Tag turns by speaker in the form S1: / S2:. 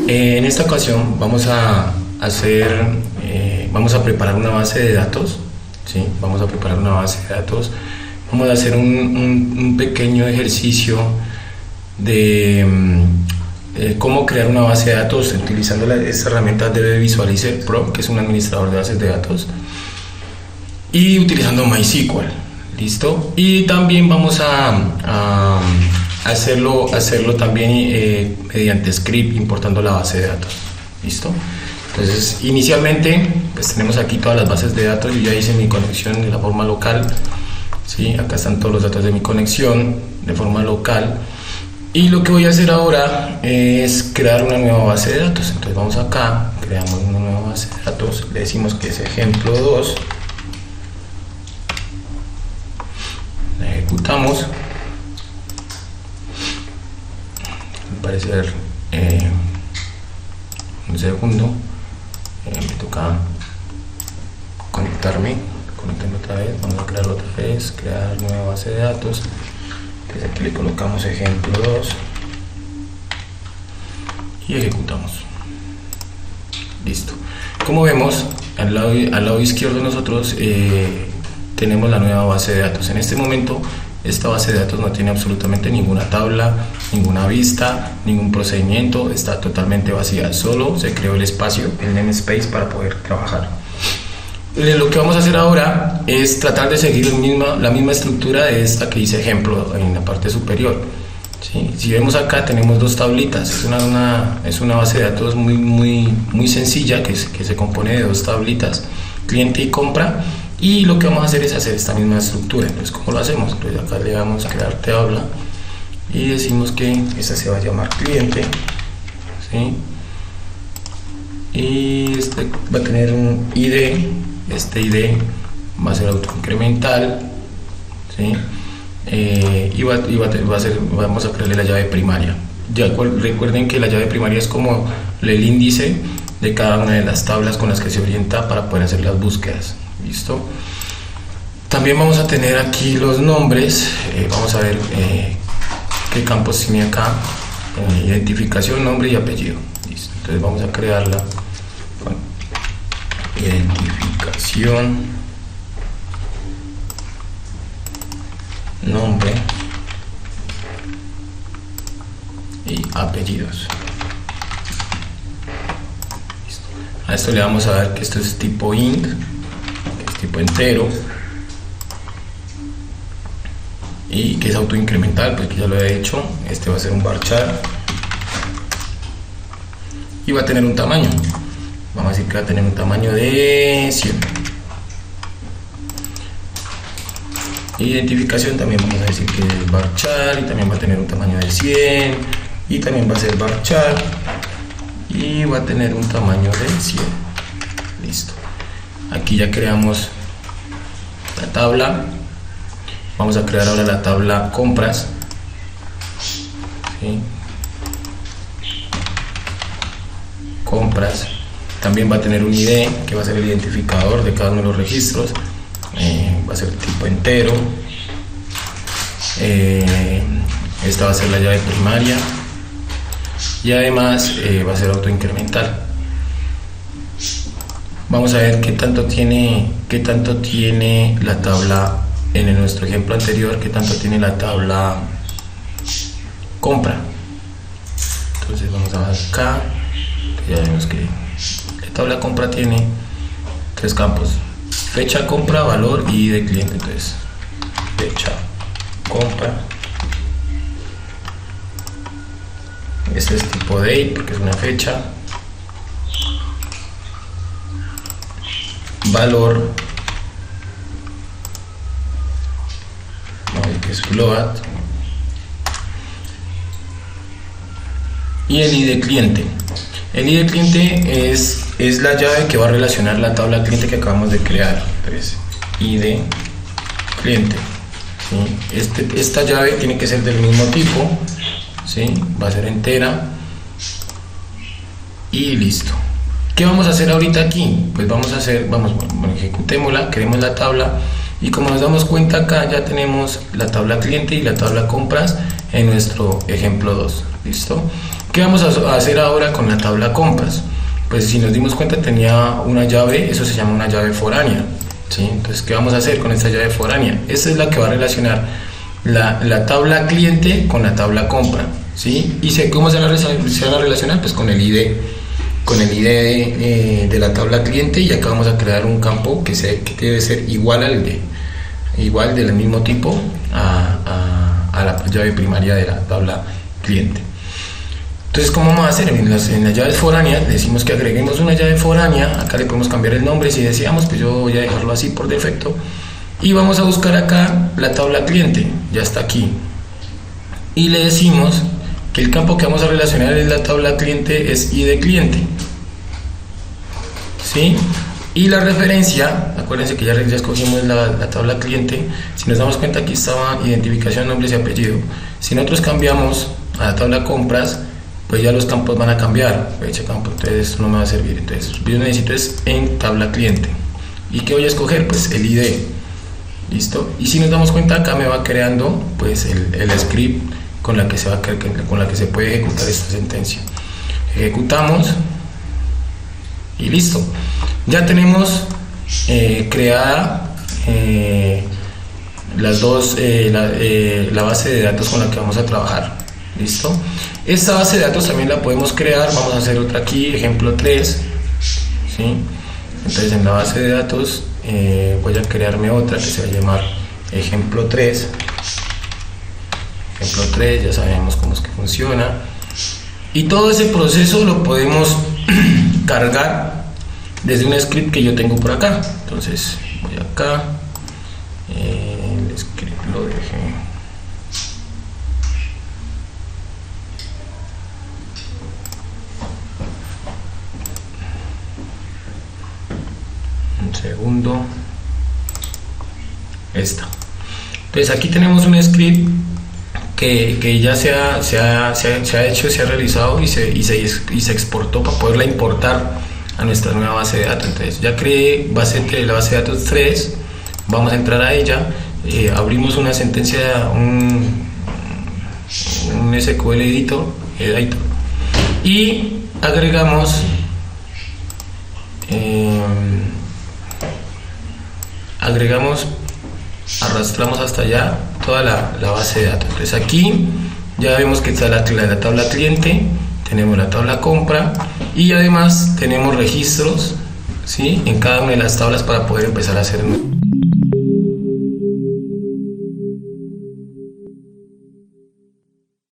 S1: En esta ocasión vamos a preparar una base de datos, ¿sí? Vamos a preparar una base de datos. Vamos a hacer un pequeño ejercicio de cómo crear una base de datos utilizando esta herramienta DB Visualizer Pro, que es un administrador de bases de datos, y utilizando MySQL. ¿Listo? Y también vamos a hacerlo también mediante script, importando la base de datos. ¿Listo? Entonces, inicialmente, pues tenemos aquí todas las bases de datos. Yo ya hice mi conexión de la forma local, ¿sí? Acá están todos los datos de mi conexión de forma local. Y lo que voy a hacer ahora es crear una nueva base de datos. Entonces vamos acá, creamos una nueva base de datos, le decimos que es ejemplo 2. La ejecutamos. Al parecer un segundo, me toca conectarme otra vez. Vamos a crear otra vez, crear nueva base de datos. Entonces aquí le colocamos ejemplo 2 y ejecutamos. Listo. Como vemos, al lado izquierdo nosotros tenemos la nueva base de datos. En este momento esta base de datos no tiene absolutamente ninguna tabla, ninguna vista, ningún procedimiento, está totalmente vacía. Solo se creó el espacio, el namespace, para poder trabajar. Lo que vamos a hacer ahora es tratar de seguir la misma estructura de esta que hice ejemplo en la parte superior, ¿sí? Si vemos acá tenemos dos tablitas. Es una base de datos muy sencilla que se compone de dos tablitas, cliente y compra. Y lo que vamos a hacer es hacer esta misma estructura. Entonces, ¿cómo lo hacemos? Pues acá le damos a crear tabla y decimos que esta se va a llamar cliente, ¿sí? Y este va a tener un ID. Este ID va a ser autoincremental, ¿sí? Y vamos a crearle la llave primaria. Recuerden que la llave primaria es como el índice de cada una de las tablas con las que se orienta para poder hacer las búsquedas. ¿Listo? También vamos a tener aquí los nombres. Vamos a ver qué campos tiene acá: identificación, nombre y apellido. ¿Listo? Entonces vamos a crearla con identificación, nombre y apellidos. Listo. A esto le vamos a dar que esto es tipo int, que es tipo entero, y que es autoincremental, pues que ya lo he hecho. Este va a ser un varchar y va a tener un tamaño. Vamos a decir que va a tener un tamaño de 100. Identificación también vamos a decir que es varchar y también va a tener un tamaño de 100, y también va a ser varchar y va a tener un tamaño de 100. Listo. Aquí ya creamos la tabla. Vamos a crear ahora la tabla compras, ¿sí? Compras. También va a tener un ID que va a ser el identificador de cada uno de los registros. Va a ser tipo entero. Esta va a ser la llave primaria y además va a ser autoincremental. Vamos a ver qué tanto tiene la tabla en nuestro ejemplo anterior, qué tanto tiene la tabla compra. Entonces vamos a ver acá, ya vemos que la tabla compra tiene tres campos: fecha, compra, valor y de cliente. Entonces, fecha, compra. Este es tipo date porque es una fecha. Valor, que es float. Y el ID cliente. El ID cliente es la llave que va a relacionar la tabla cliente que acabamos de crear. Entonces, ID cliente, ¿sí? Esta llave tiene que ser del mismo tipo, ¿sí? Va a ser entera y listo. ¿Qué vamos a hacer ahorita aquí? Pues ejecutémosla, creemos la tabla, y como nos damos cuenta acá ya tenemos la tabla cliente y la tabla compras en nuestro ejemplo 2. ¿Listo? ¿Qué vamos a hacer ahora con la tabla compras? Pues si nos dimos cuenta tenía una llave, eso se llama una llave foránea, ¿sí? Entonces, ¿qué vamos a hacer con esta llave foránea? Esta es la que va a relacionar la tabla cliente con la tabla compra, ¿sí? ¿Y cómo se van a relacionar? Pues con el ID de la tabla cliente, y acá vamos a crear un campo que debe ser igual del mismo tipo a la llave primaria de la tabla cliente. Entonces, ¿cómo vamos a hacer? En las llaves foráneas decimos que agreguemos una llave foránea. Acá le podemos cambiar el nombre si deseamos, pues yo voy a dejarlo así por defecto, y vamos a buscar acá la tabla cliente, ya está aquí, y le decimos que el campo que vamos a relacionar en la tabla cliente es ID cliente, ¿sí? Y la referencia, acuérdense que ya escogimos la tabla cliente. Si nos damos cuenta, aquí estaba identificación, nombres y apellido. Si nosotros cambiamos a la tabla compras, pues ya los campos van a cambiar. Ese campo, entonces no me va a servir. Entonces yo necesito es en tabla cliente. ¿Y qué voy a escoger? Pues el ID. ¿Listo? Y si nos damos cuenta, acá me va creando pues el script con la que se puede ejecutar esta sentencia. Ejecutamos y listo. Ya tenemos creada la base de datos con la que vamos a trabajar. ¿Listo? Esta base de datos también la podemos crear. Vamos a hacer otra aquí, ejemplo 3, ¿sí? Entonces en la base de datos voy a crearme otra que se va a llamar ejemplo 3. Ejemplo 3, ya sabemos cómo es que funciona. Y todo ese proceso lo podemos cargar desde un script que yo tengo por acá. Entonces voy acá, el script lo dejé. Un segundo. Esta. Entonces aquí tenemos un script que ya se ha hecho, se ha realizado y se exportó para poderla importar a nuestra nueva base de datos. Entonces ya creé la base de datos 3, vamos a entrar a ella, abrimos una sentencia, un SQL editor, y agregamos arrastramos hasta allá toda la base de datos. Entonces aquí ya vemos que está la tabla cliente, tenemos la tabla compra y además tenemos registros, ¿sí?, en cada una de las tablas para poder empezar a hacer